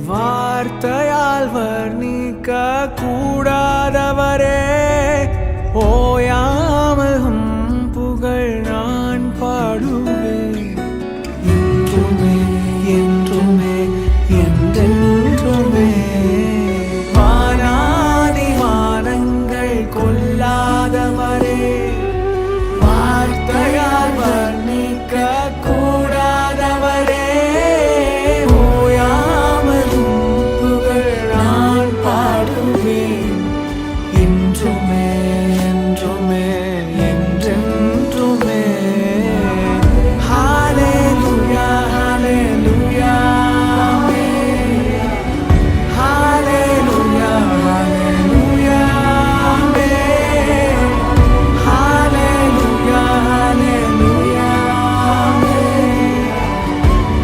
வார்த்தையால் வர்ணிக்க கூடாதவரே, ஓயாமல் புகழ் நான் பாடுவேன். என்றுமே என்றுமே என்றென்றுமே வானாதி வானங்கள் கொல்லாதவரே, வார்த்தையால் வர்ணிக்க கூடாதவரே, என்றுமே என்றுமே என்றென்றுமே. ஹல்லேலூயா ஹல்லேலூயா ஹல்லேலூயா ஹல்லேலூயா ஹல்லேலூயா ஹல்லேலூயா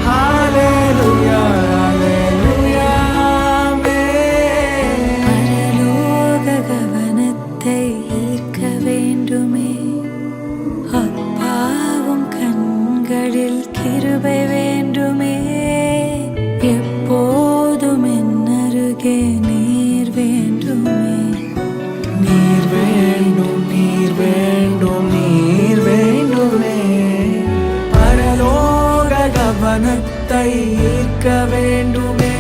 ஹல்லேலூயா. ஈர்க்க வேண்டுமே, அப்பாவும் கண்களில் கிருபை வேண்டுமே, எப்போதும் என் அருகே நீர் வேண்டுமே. நீர் வேண்டும் நீர் வேண்டும் நீர் வேண்டுமே, பரலோக கவனத்தை ஈர்க்க வேண்டுமே,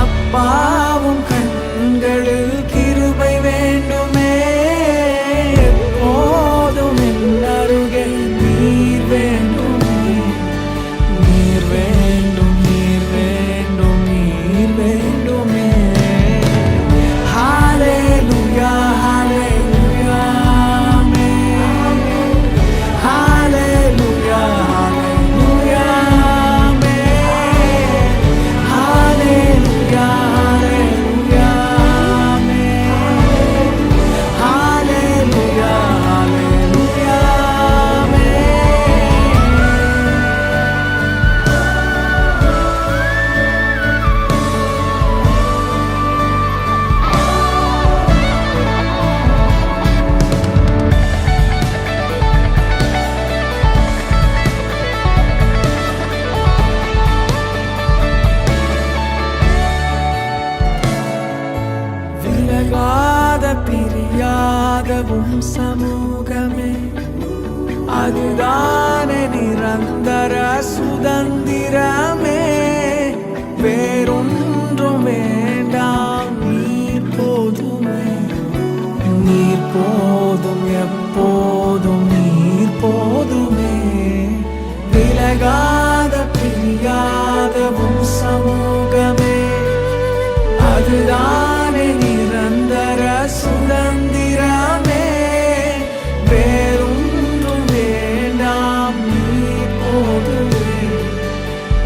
அப்பாவும் கண்களில் கிருபை வேண்டுமே, எப்போதும் என் அருகே நீர் வேண்டுமே. நீர் வேண்டும் நீர் வேண்டும் நீர் வேண்டுமே. ஹல்லேலூயா ஹல்லேலூயா ஹல்லேலூயா ஹல்லேலூயா ஹல்லேலூயா. விலகாத பிரியாதவும் சமூகமே, அதுதானே நிரந்தர சுதந்திரமே. வேறொன்றும் வேண்டாம், நீர் போதுமே. நீர் போதும் எப்போதும் நீர் போதுமே. விலகாத பிரியாதவும் சமூகமே, அதுதானே நிரந்தர சுதந்திரமே. வேறொன்றும் வேண்டாம், நீர் போதுமே.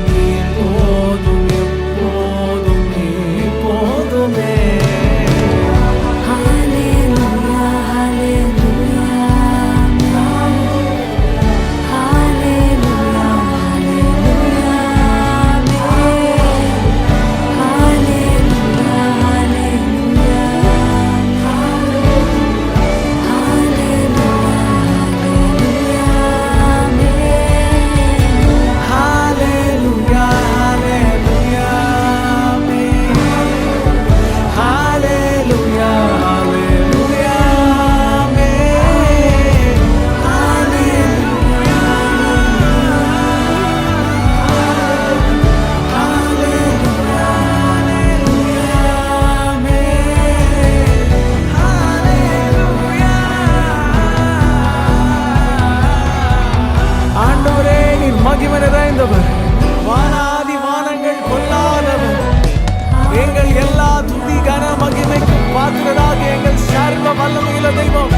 நீர் போதும் எப்போதும் நீர் போதுமே. ஹல்லேலூயா ஹல்லேலூயா ஹல்லேலூயா ஹல்லேலூயா ஹல்லேலூயா. வல்லமை நிறைந்தவர், வானாதி வானங்கள் கொள்ளாதவர், எங்கள் எல்லா துதி கன மகிமைக்கும் பாத்திரராக எங்கள் சர்வ வல்லமையுள்ள தெய்வம்.